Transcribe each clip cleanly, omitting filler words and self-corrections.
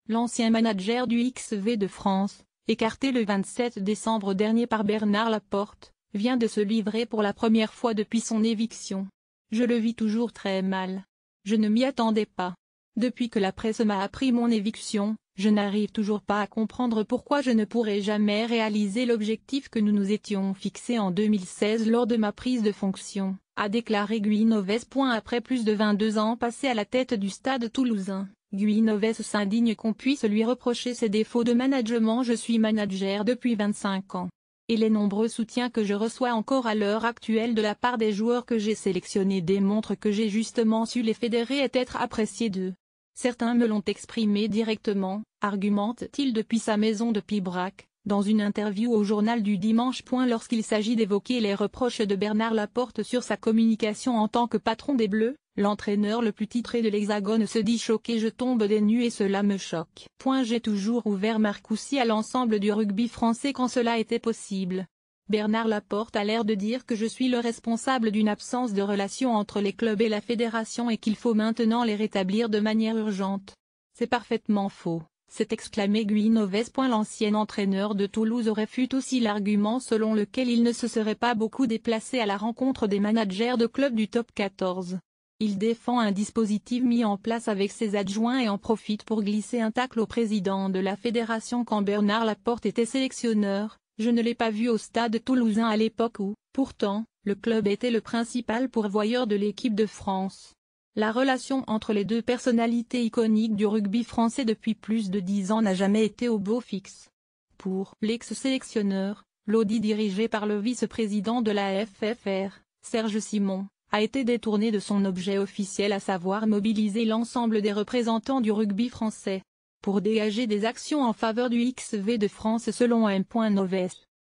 l'ancien manager du XV de France, écarté le 27 décembre dernier par Bernard Laporte, vient de se livrer pour la première fois depuis son éviction. Je le vis toujours très mal. Je ne m'y attendais pas. Depuis que la presse m'a appris mon éviction, je n'arrive toujours pas à comprendre pourquoi je ne pourrai jamais réaliser l'objectif que nous nous étions fixé en 2016 lors de ma prise de fonction, a déclaré Gui Noves. Après plus de 22 ans passés à la tête du Stade toulousain, Gui Noves s'indigne qu'on puisse lui reprocher ses défauts de management. Je suis manager depuis 25 ans. Et les nombreux soutiens que je reçois encore à l'heure actuelle de la part des joueurs que j'ai sélectionnés démontrent que j'ai justement su les fédérer et être apprécié d'eux. Certains me l'ont exprimé directement, argumente-t-il depuis sa maison de Pibrac, dans une interview au journal du Dimanche. Lorsqu'il s'agit d'évoquer les reproches de Bernard Laporte sur sa communication en tant que patron des Bleus, l'entraîneur le plus titré de l'Hexagone se dit choqué. Je tombe des nues et cela me choque. J'ai toujours ouvert Marcoussis à l'ensemble du rugby français quand cela était possible. Bernard Laporte a l'air de dire que je suis le responsable d'une absence de relation entre les clubs et la fédération et qu'il faut maintenant les rétablir de manière urgente. C'est parfaitement faux, s'est exclamé Gui Noves. L'ancien entraîneur de Toulouse réfute aussi l'argument selon lequel il ne se serait pas beaucoup déplacé à la rencontre des managers de clubs du top 14. Il défend un dispositif mis en place avec ses adjoints et en profite pour glisser un tacle au président de la fédération quand Bernard Laporte était sélectionneur. Je ne l'ai pas vu au Stade toulousain à l'époque où, pourtant, le club était le principal pourvoyeur de l'équipe de France. La relation entre les deux personnalités iconiques du rugby français depuis plus de 10 ans n'a jamais été au beau fixe. Pour l'ex-sélectionneur, l'audit dirigé par le vice-président de la FFR, Serge Simon, a été détourné de son objet officiel, à savoir mobiliser l'ensemble des représentants du rugby français pour dégager des actions en faveur du XV de France selon M. Noves.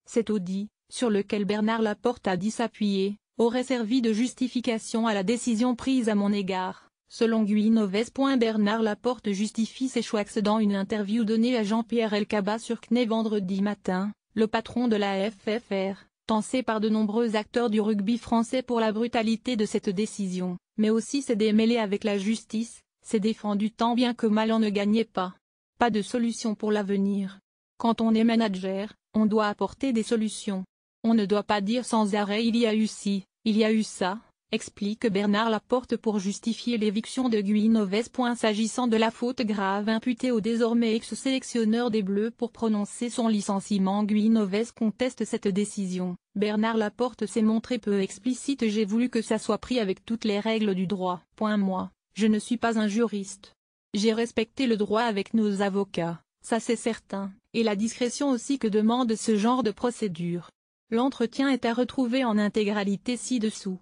Cet audit, sur lequel Bernard Laporte a dit s'appuyer, aurait servi de justification à la décision prise à mon égard, selon Gui Noves. Bernard Laporte justifie ses choix dans une interview donnée à Jean-Pierre Elkabbach sur CNE vendredi matin. Le patron de la FFR, tensé par de nombreux acteurs du rugby français pour la brutalité de cette décision, mais aussi s'est démêlé avec la justice, s'est défendu tant bien que mal en ne gagnait pas. Pas de solution pour l'avenir. Quand on est manager, on doit apporter des solutions. On ne doit pas dire sans arrêt il y a eu ci, il y a eu ça, explique Bernard Laporte pour justifier l'éviction de Gui Noves. S'agissant de la faute grave imputée au désormais ex-sélectionneur des Bleus pour prononcer son licenciement, Gui Noves conteste cette décision. Bernard Laporte s'est montré peu explicite. J'ai voulu que ça soit pris avec toutes les règles du droit. Moi, je ne suis pas un juriste. J'ai respecté le droit avec nos avocats, ça c'est certain, et la discrétion aussi que demande ce genre de procédure. L'entretien est à retrouver en intégralité ci-dessous.